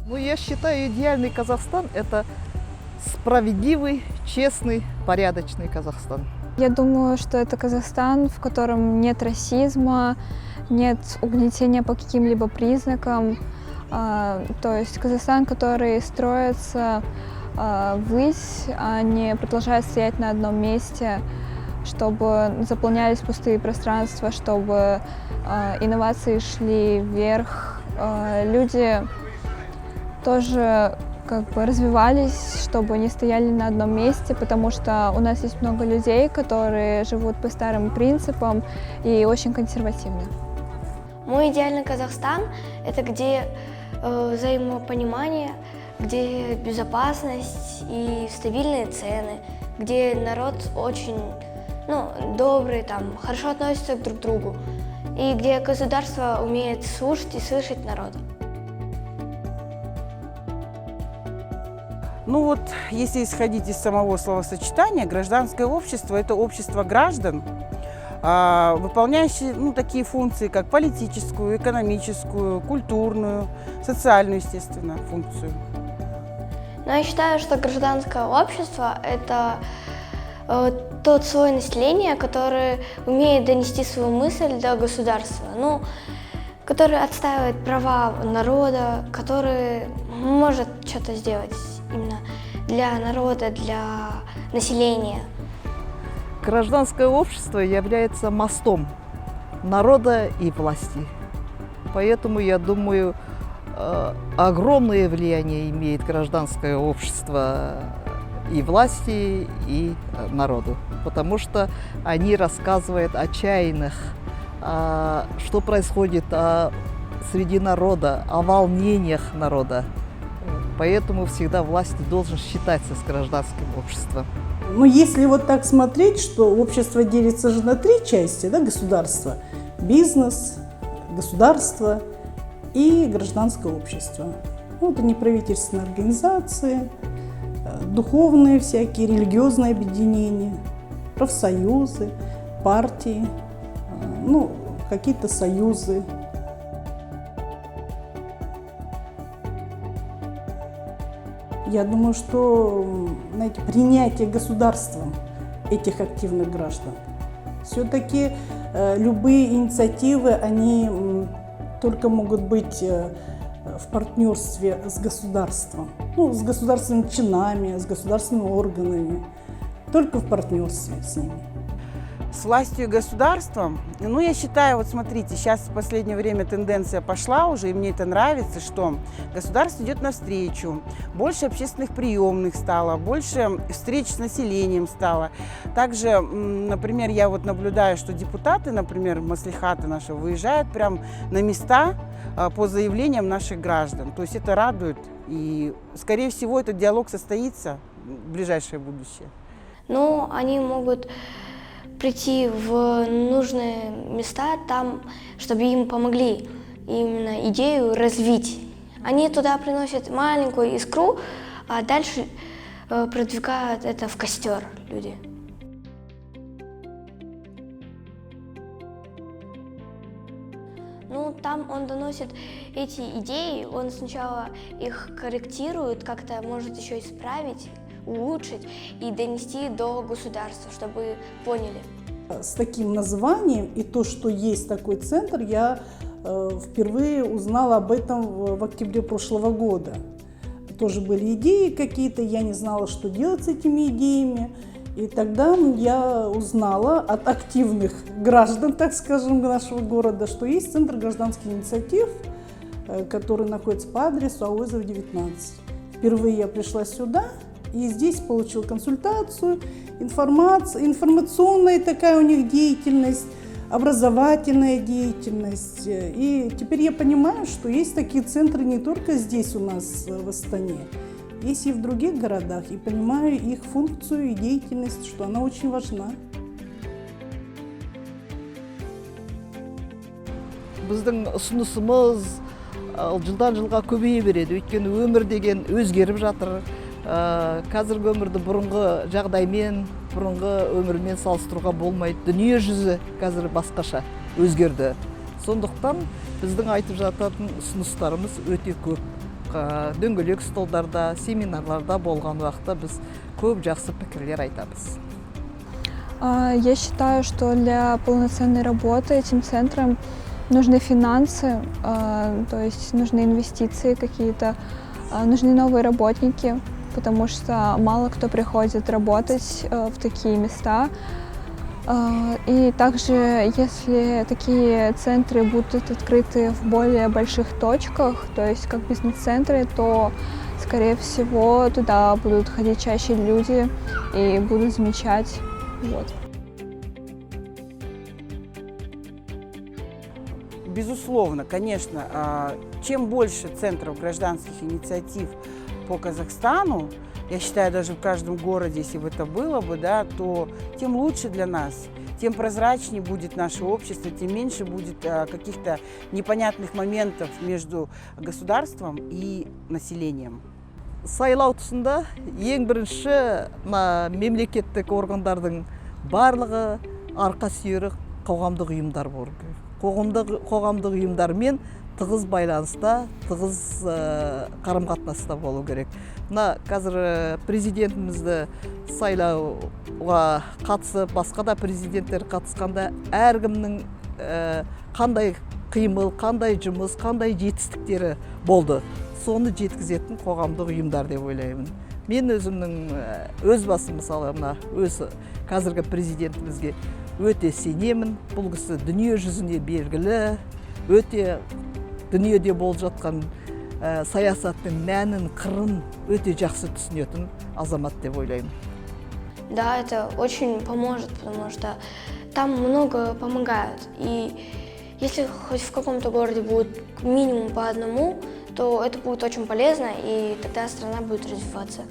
Ну, я считаю, идеальный Казахстан – это справедливый, честный, порядочный Казахстан. Я думаю, что это Казахстан, в котором нет расизма, нет угнетения по каким-либо признакам. То есть Казахстан, который строится ввысь, а не продолжает стоять на одном месте, чтобы заполнялись пустые пространства, чтобы инновации шли вверх. Люди тоже развивались, чтобы не стояли на одном месте, потому что у нас есть много людей, которые живут по старым принципам и очень консервативны. Мой идеальный Казахстан – это где взаимопонимание, где безопасность и стабильные цены, где народ очень добрый, хорошо относится друг к другу, и где государство умеет слушать и слышать народа. Ну вот, если исходить из самого словосочетания, гражданское общество – это общество граждан, выполняющие такие функции, как политическую, экономическую, культурную, социальную, естественно, функцию. Но я считаю, что гражданское общество – это тот слой населения, который умеет донести свою мысль до государства, который отстаивает права народа, который может что-то сделать именно для народа, для населения. Гражданское общество является мостом народа и власти. Поэтому, я думаю, огромное влияние имеет гражданское общество и власти, и народу. Потому что они рассказывают о чаяниях, что происходит среди народа, о волнениях народа. Поэтому всегда власть должен считаться с гражданским обществом. Но если вот так смотреть, что общество делится же на три части, государство, бизнес, государство и гражданское общество. Это неправительственные организации, духовные всякие, религиозные объединения, профсоюзы, партии, какие-то союзы. Я думаю, что принятие государством этих активных граждан, все-таки любые инициативы, они только могут быть в партнерстве с государством, с государственными чинами, с государственными органами, только в партнерстве с ними. С властью и государством, я считаю, вот смотрите, сейчас в последнее время тенденция пошла уже, и мне это нравится, что государство идет навстречу, больше общественных приемных стало, больше встреч с населением стало. Также, например, я вот наблюдаю, что депутаты, например, маслихаты наши, выезжают прямо на места по заявлениям наших граждан. То есть это радует, и, скорее всего, этот диалог состоится в ближайшее будущее. Они могут прийти в нужные места там, чтобы им помогли именно идею развить. Они туда приносят маленькую искру, а дальше продвигают это в костер люди. Там он доносит эти идеи, он сначала их корректирует, как-то может еще исправить, улучшить и донести до государства, чтобы поняли. С таким названием и то, что есть такой центр, я впервые узнала об этом в октябре прошлого года. Тоже были идеи какие-то, я не знала, что делать с этими идеями. И тогда я узнала от активных граждан, так скажем, нашего города, что есть Центр гражданских инициатив, который находится по адресу Ауэзова, 19. Впервые я пришла сюда и здесь получила консультацию, информационная такая у них деятельность, образовательная деятельность. И теперь я понимаю, что есть такие центры не только здесь у нас в Астане, есть и в других городах, и понимаю их функцию и деятельность, что она очень важна. Біздің ұсынысымыз жылдан жылға көбейе береді. Өйткені өмір деген өзгеріп жатыр. Қазіргі өмірді бұрынғы жағдаймен, бұрынғы өмірмен салыстыруға болмайды. Дүние жүзі қазір басқаша өзгерді. Сондықтан біздің айтып жататын ұсыныстарымыз өте көп. дөңгелек столдарда, семинарларда болған уақытта біз көп жақсы пікірлер айтамыз. Я считаю, что для полноценной работы этим центром нужны финансы, то есть нужны инвестиции какие-то, нужны новые работники, потому что мало кто приходит работать в такие места. И также, если такие центры будут открыты в более больших точках, то есть как бизнес-центры, то, скорее всего, туда будут ходить чаще люди и будут замечать. Вот. Безусловно, конечно, чем больше центров гражданских инициатив по Казахстану, я считаю, даже в каждом городе, если бы это было бы, да, то тем лучше для нас, тем прозрачнее будет наше общество, тем меньше будет каких-то непонятных моментов между государством и населением. Сайлау тұсында ең бірінші мемлекеттік органдардың барлығы арқа сүйері қоғамдық ұйымдар болу керек. Қоғамдық ұйымдармен тығыз байланыста, тығыз қарым-қатынаста болу керек. Мына қазір президентімізді сайлауға қатысып, басқа да президенттер қатысқанда әркімнің қандай қимыл, қандай жұмыс, қандай жетістіктері болды. Соны жеткізетін қоғамдық ұйымдар деп ойлаймын. Мен өз басым, мысалы, өз қазіргі президентімізге өте сенемін. Бұл кісі дүние жүзіне белгілі, өте дүниеде болып жатқан саясаттың мәнін, қырын өте жақсы түсінетін азамат деп ойлаймын. Да, это очень поможет, потому что там много помогают. И если хоть в каком-то городе будет минимум по одному, то это будет очень полезно, и тогда страна будет развиваться.